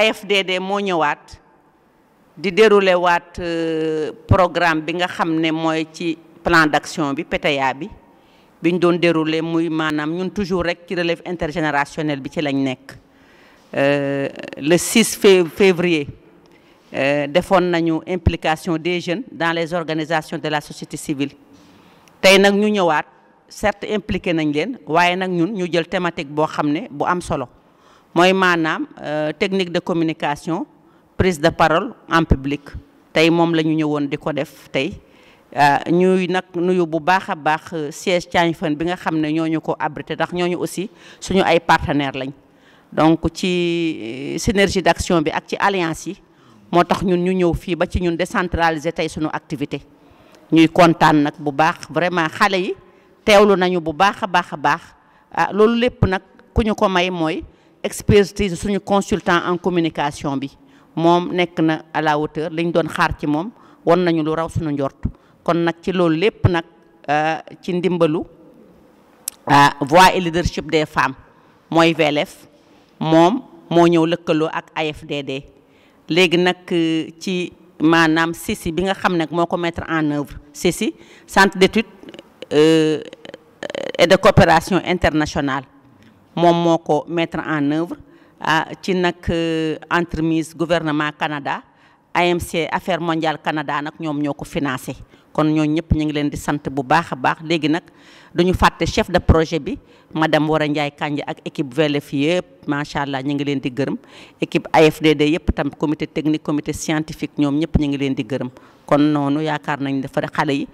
AFDD moo ñëwaat di dérouler waat programme bi nga xam ne mooy ci plan d'action bi PTA bi biñ doon dérouler muy maanaam ñun toujours rek ci relève intergénérationnel bi ci lañ nekk le 6 février defoon nañu implication des jeunes dans les organisations de la société civile tey nag ñu ñëwaat certes impliqué nañ leen waaye nag ñun ñu jël thématique boo xam ne bu am solo mooy maanaam technique de communication prise de parole en public tey moom la ñu ñëwoon di ko def tey ñuy nag nuyu bu baax a baax siège Thiagne Fane bi nga xam ne ñooñu ko abrité ndax ñooñu aussi suñu ay partenaires lañ donc ci synergie d'action bi ak ci alliance yi moo tax ñun ñu ñëw fii ba ci ñun décentraliser tey suñu activité ñuy kontaan nag bu baax vraiment xale yi teewlu nañu bu baax a baax a baax loolu lépp nag ku ñu ko may mooy expertise suñu consultant en communication bi moom nekk na à la hauteur liñ doon xaar ci moom won nañu lu raw suñu njort kon nag ci loolu lépp nag ci ndimbalu voix et leadership des femmes mooy VLF moom moo ñëw lëkkaloo ak AFDD léegi nag ci maanaam CECI bi nga xam ne moo ko mettre en œuvre CECI centre d'études et de coopération internationale moom moo ko mettre en œuvre ci nag entremise gouvernement Canada AMC Affaires mondiales Canada nag ñoom ñoo ko financé kon ñooñu ñëpp ñu ngi leen di sant bu baax a baax léegi nag duñu fàtte chef de projet bi madame Wara Ndiaye Kandji ak équipe VLF yëpp macha allah ñu ngi leen di gërëm équipe AFDD yëpp tam comité technique comité scientifique ñoom ñëpp ñu ngi leen di gërëm kon noonu yaakaar nañ dafa xale yi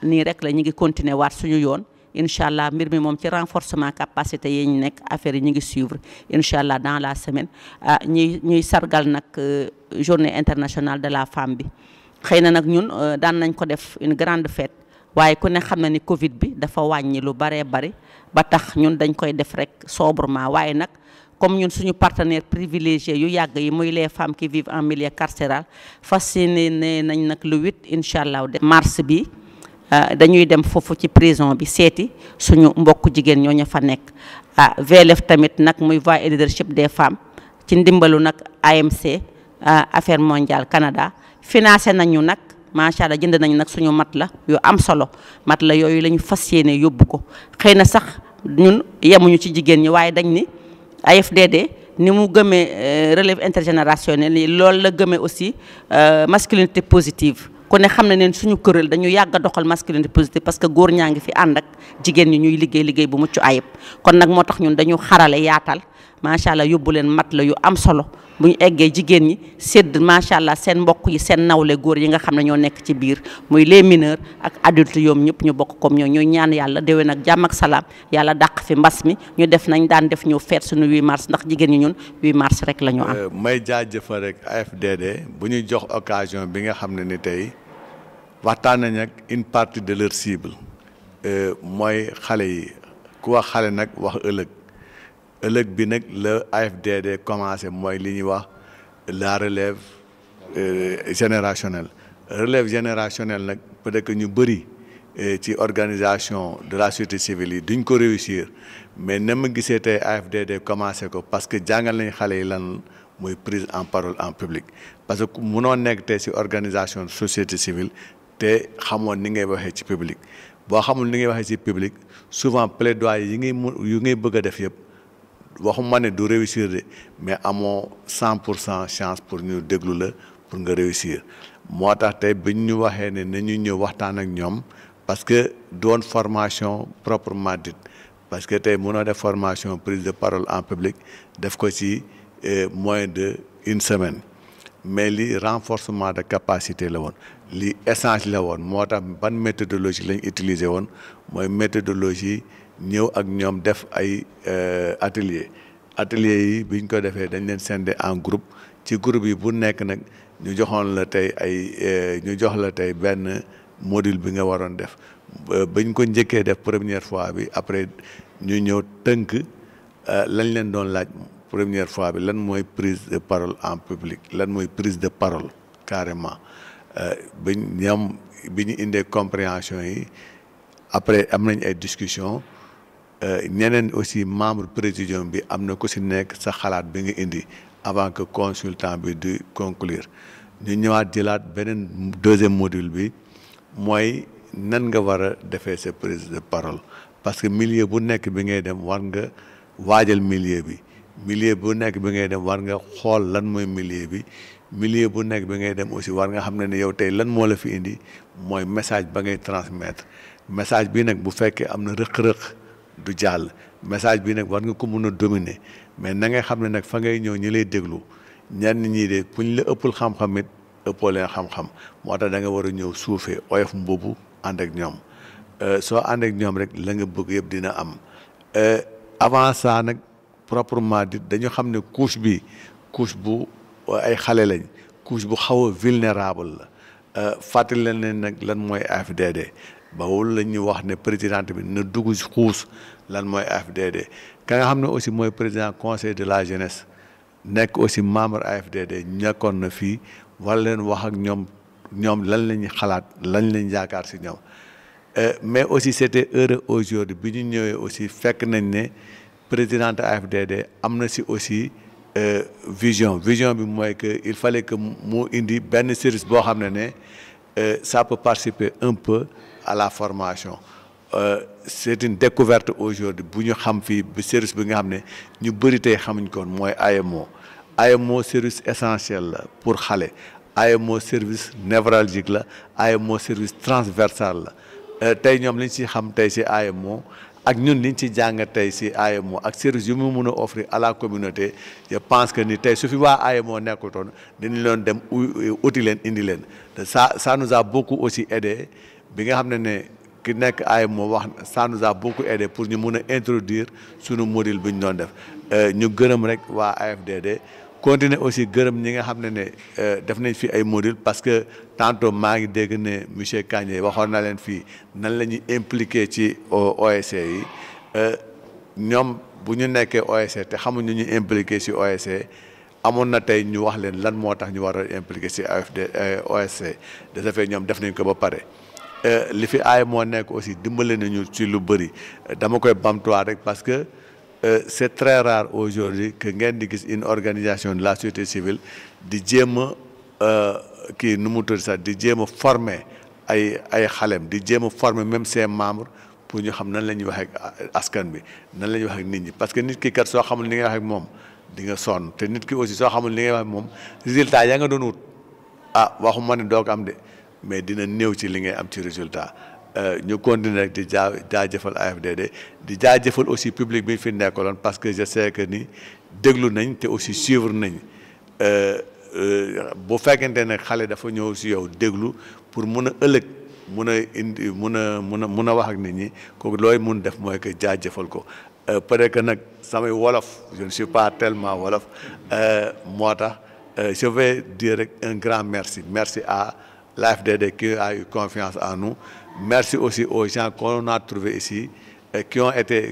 nii rek la ñu ngi continuer waat suñu yoon incha allah mbir mi moom ci renforcement capacité yi ñu nekk affaire yi ñu ngi suivre incha allah dans la semaine ñuy sargal nag journée internationale de la femme bi xëy na nag ñun daan nañ ko def une grande fête waaye ku ne xam na ni Covid bi dafa wàññi lu baree bari ba tax ñun dañ koy def rek sobrement waaye nag comme ñun suñu partenaire privilégié yu yàgg yi muy les femmes qui vivent en milieu carcéral fas yéene nañ nag le 8 incha allah mars bi dañuy dem foofu ci prison bi seeti suñu mbokk jigéen ñoo ña fa nekk VLF tamit nag muy voix et leadership des femmes ci ndimbalu nag AMC Affaires mondiales Canada financé nañu nag macha allah jënd nañu nag suñu mat la yu am solo mat la yooyu la ñu fas yéene yóbbu ko xëy na sax ñun yemuñu ci jigéen ñi waaye dañ ni AFDD ni mu gëmee relève intergénérationnel ni loolu la gëmee aussi masculinité positive ku ne xam ne neen suñu kuréel dañu yàgg a doxal masculinité positive parce que góor ñaa ngi fi ànd ak jigéen ñi ñuy liggéey bu mucc ayib kon nag moo tax ñun dañu xarale yaatal macha allah yóbbu leen mat la yu am solo bu ñu eggee jigéen ñi sédd macha allah seen mbokk yi seen nawle góor yi nga xam ne ñoo nekk ci biir muy les mineurs ak adultes yoom ñëpp ñu bokk comme ñooy ñaan yàlla déwén ak jàmm ak salaam yàlla dàq fi mbas mi ñu def nañ daan def ñu feet suñu 8 mars ndax jigéen ñi ñun 8 mars rek la ñu am. may jaajëfal rek AFDD bu ñu jox occasion bi nga xam ne ni tey waxtaan nañ ak une partie de leur cible mooy xale yi ku wax xale nag wax ëllëg bi nag la AFDD commencé mooy li ñuy wax la relève générationnelle nag peut-être que ñu bëri ci organisation de la société civile yi duñ ko réussir mais na ma gisee tey AFDD commencé ko parce que jàngal nañ xale yi lan mooy prise en parole en public parce que munoo nekk tey ci organisation société civile te xamoon ni ngay waxee ci public boo xamul ni ngay waxee ci public souvent plaidoyer yi ngay bëgg a def yëpp waxuma ne du réussir de mais amoo 100% chance pour ñu déglu la pour nga réussir moo tax tey biñ ñu waxee ne nañu ñëw waxtaan ak ñoom parce que doon formation proprement dite parce que tey mënoo def formation prise de parole en public def ko ci moins de une semaine mais li renforcement de capacité la woon li échange la woon moo tax ban méthodologie lañ utiliser woon mooy méthodologie ñëw ak ñoom def ay atelier yi biñ ko defee dañ leen scinder en groupe ci groupe yi bu nekk nag ñu joxoon la tey ñu jox la tey benn module bi nga waroon def bañ ko njëkkee def première fois bi après ñu ñëw tënk lañ leen doon laaj première fois bi lan mooy prise de parole en public lan mooy prise de parole carrément bi ñu indee compréhension yi après am nañ ay discussion ñeneen aussi membre présidium bi am na ku si nekk sa xalaat bi nga indi avant que consultant bi di conclure ñu ñëwaat jëlaat beneen deuxième module bi mooy nan nga war a defee sa prise de parole parce que milieu bu nekk bi ngay dem war nga waajal milieu bu nekk bi ngay dem war nga xool lan mooy milieu bu nekk bi ngay dem aussi war nga xam ne yow tey lan moo la fi indi mooy message ba ngay transmettre message bi nag bu fekkee am na rëq-rëq du jàll message bi nag war nga ko mun a dominer mais na ngay xam ne nag fa ngay ñëw ñi lay déglu ñenn ñii de buñ la ëppul xam-xam it ëppoo leen xam-xam moo tax da nga war a ñëw suufee oyof mbubu ànd ak ñoom soo ànd ak ñoom rek la nga bëgg yëpp dina am avant ça nag proprement dit dañu xam ne couche bu ay xale lañ couche bu xaw a vulnérable la fàttali leen ne nag lan mooy AFDD bawul la ñuy wax ne président bi na dugg xuus lan mooy AFDD ka nga xam ne aussi mooy président conseil de la jeunesse nekk aussi membre AFDD nekkoon na fii war leen wax ak ñoom lan la ñuy xalaat lañ lañ yaakaar si ñoom mais aussi c'était heureux aujourd'hui bi ñu ñëwee aussi fekk nañ ne présidente AFDD am na si aussi vision bi mooy que il fallait que mu indi benn service boo xam ne ça peut participer un peu à la formation c'est une découverte aujourd'hui bu ñu xam fii bi service bi nga xam ne ñu bëri tey xamuñ koon mooy AMO service essentiel la pour xale AMO service névralgique la AMO service transversal la tey ñoom liñ ci xam tey ci AMO ak ñun liñ ci jàng tey ci AMO ak service yu mu mun a offrir à la communauté je pense que ni tey su fi waa AMO nekkutoon dañu leen dem uti leen indi leen ça nous a beaucoup aussi aidé bi nga xam ne ki nekk AMO wax ça nous a beaucoup aidé pour ñu mun a introduire sunu module bi ñu doon def ñu gërëm rek waa AFDD continuer aussi gërëm ñi nga xam ne def nañ fi ay module parce que tantôt maa ngi dégg ne monsieur Kandji waxoon na leen fii nan la ñuy impliqué ci OSC yi ñoom bu ñu nekkee OSC te xamuñ ñu impliqué ci OSC amoon na tey ñu wax leen lan moo tax ñu war a impliqué ci OSC de ce fait ñoom def nañ ko ba pare li fi moo nekk aussi dimbale nañu ci lu bëri dama koy bamtuwaat rek parce que c'est très rare aujourd'hui que ngeen di gis une organisation de la société civile di jéem a kii nu mu tudd sax di jéem a former ay xalem di jéem a former même ses membres pour ñu xam nan la ñuy wax ak askan bi nan la ñuy wax ak nit ñi parce que nit ki kat soo xamul li ngay wax ak moom di nga sonn te nit ki aussi soo xamul li ngay wax ak moom résultat yaa nga doon wut waxuma ne doo ko am de mais dina néew ci li ngay am ci résultat ñu continuer rek di jaajëfal AFDD di jaajëfal aussi public bi fi nekkaloon parce que je sais que ni déglu nañ te aussi suivre nañ bu fekkente ne xale dafa ñëw si yow déglu pour mun a ëllëg mun a indi mun a wax ak nit ñi kooku looy mun def mooy que jaajëfal ko peut-être que nag samay wolof je ne suis pas tellement wolof moo tax je vais dire rek un grand merci à l'AFDD qui a eu confiance en nous. Merci aussi aux gens qu'on a trouvés ici,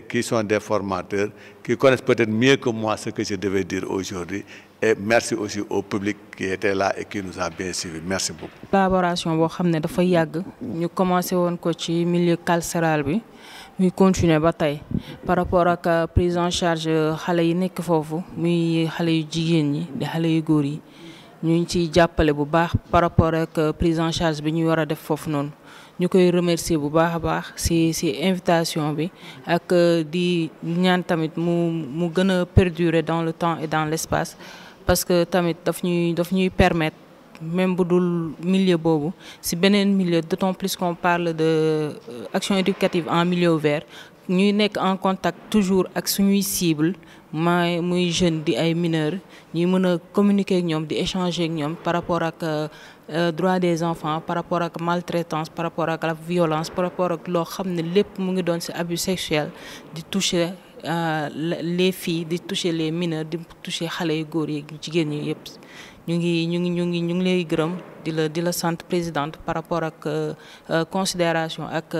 qui sont des formateurs, qui connaissent peut-être mieux que moi ce que je devais dire aujourd'hui. Et merci aussi au public qui était là et qui nous a bien suivis. Merci beaucoup. Collaboration boo xam ne dafa yàgg ñu commencé woon ko ci milieu carcéral bi muy continuer ba tey par rapport ak prise en charge xale yi nekk foofu muy xale yu jigéen ñi di xale yu góor yi. ñu ngi ciy jàppale bu baax par rapport ak prise en charge bi ñu war a def foofu noonu ñu koy remercier bu baax a baax ci invitation bi ak di ñaan tamit mu gën a perdurer dans le temps et dans l'espace parce que tamit daf ñuy permettre même bu dul milieu boobu ci beneen milieu d'autant plus qu'on parle de action éducative en milieu ouvert ñuy nekk en contact toujours ak suñuy cible muy jeune di ay mineurs ñuy mën a communiquer ak ñoom di échanger ak ñoom par rapport ak droit des enfants par rapport ak maltraitance par rapport ak la violence par rapport ak loo xam ne lépp mu ngi doon ci abus sexuel di toucher les filles di toucher les mineurs di toucher xale yu góor yi jigéen ñi yëpp ñu ngi lay gërëm di la sant présidente par rapport ak considération ak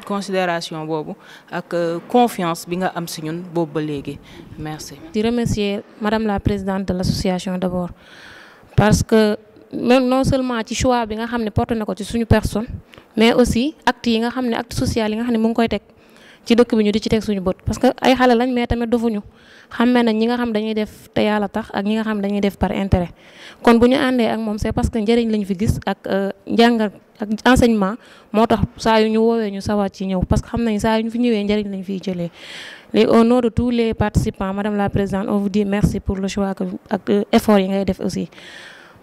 considération boobu ak confiance bi nga am ci ñun boobu ba léegi merci. di remercier madame la présidente de l'association d'abord parce que même non seulement ci choix bi nga xam ne porté na ko ci suñu personne mais aussi acte yi nga xam ne acte social yi nga xam ne mu ngi koy teg ci dëkk bi ñu di ci teg suñu bët parce que ay xale lañ mais tamit dofuñu xàmmee nañ ñi nga xam dañuy def te yàlla tax ak ñi nga xam dañuy def par intérêt kon bu ñu àndee ak moom c'est parce que njëriñ lañ fi gis ak njàngal ak enseignement moo tax saa yu ñu woowee ñu sawar ci ñëw parce que xam nañ saa yu ñu fi ñëwee njëriñ lañ fiy jëlee léegi au nom de tous les participants madame la présidente on vous dit merci pour le choix ak effort yi ngay def aussi.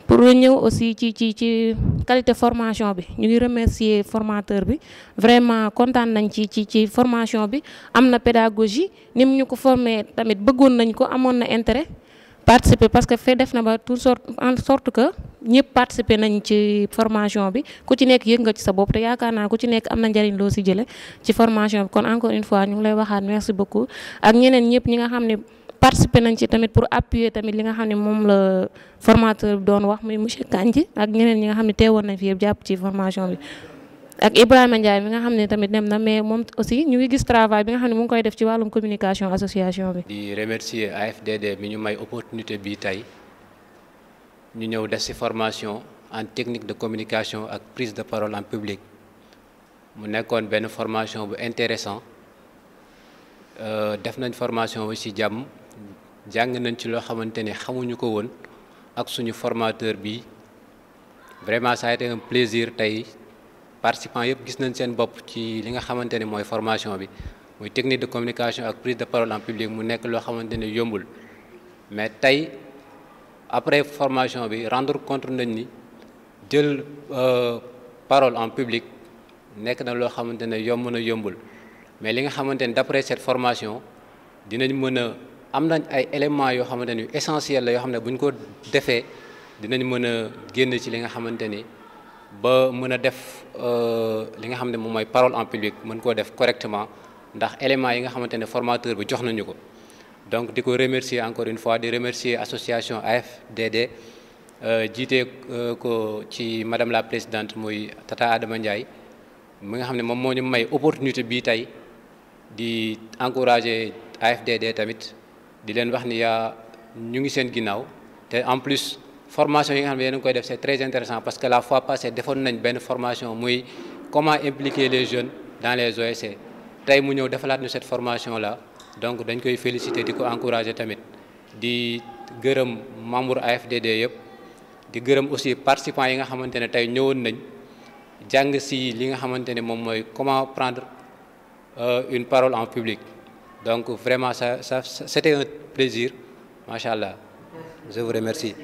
pour ñëw aussi ci qualité formation bi ñu ngi remercier formateur bi vraiment kontaan nañ ci formation bi am na pédagogie ni mu ñu ko formé tamit bëggoon nañ ko amoon na intérêt participer parce que def na ba en sorte que ñëpp participer nañ ci formation bi ku ci nekk yëg nga ci sa bopp te yaakaar naa ku ci nekk am na njëriñ loo si jële ci formation bi kon encore une fois ñu ngi lay waxaat merci beaucoup ak ñeneen ñëpp ñi nga xam ne participer nañ ci tamit pour appuyer tamit li nga xam ne moom la formateur bi doon wax muy monsieur Kandji ak ñeneen ñi nga xam ne teewoon nañ fi yëpp jàpp ci formation bi ak Ibrahima Ndiaye mi nga xam ne tamit dem na mais moom aussi ñu ngi gis travail bi nga xam ne mu ngi koy def ci wàllum communication association bi. di remercier AFDD mi ñu may opportunité bi tey ñu ñëw def ci formation en technique de communication ak prise de parole en public mu nekkoon benn formation bu intéressant def nañ formation bi ci jàmm. jàng nañ ci loo xamante ne xamuñu ko woon ak suñu formateur bi vraiment ça a été un plaisir tey participants yëpp gis nañ seen bopp ci li nga xamante ne mooy formation bi muy technique de communication ak prise de parole en public mu nekk loo xamante ne yombul mais tey après formation bi rendre compte nañ ni jël parole en public nekk na loo xamante ne yomb na yombul mais li nga xamante ne d'après cette formation dinañ mën a am nañ ay éléments yoo xamante ni essentiel la yoo xam ne bu ñu ko defee dinañ mën a génn ci li nga xamante ni ba mën a def li nga xam ne moom mooy parole en public mën koo def correctement ndax éléments yi nga xamante ne formateur bi jox nañu ko. donc di ko remercier encore une fois di remercier association AFDD jiite ko ci madame la présidente muy Tata Adama Ndiaye mi nga xam ne moom moo ñu may opportunité bii tey di encourager AFDD tamit. di leen wax ni ñu ngi seen ginnaaw te en plus formation yi nga xam ne yéen a ngi koy def c'est très intéressant parce que la fois passée defoon nañ benn formation muy comment impliquer les jeunes dans les OSC tey mu ñëw defalaat ñu cette formation là donc dañ koy féliciter di ko encourager tamit di gërëm membre AFDD yëpp di gërëm aussi participants yi nga xamante ne tey ñëwoon nañ jàng si li nga xamante ne moom mooy comment prendre une parole en public. Donc vraiment, ça c'était un plaisir, machallah. Je vous remercie.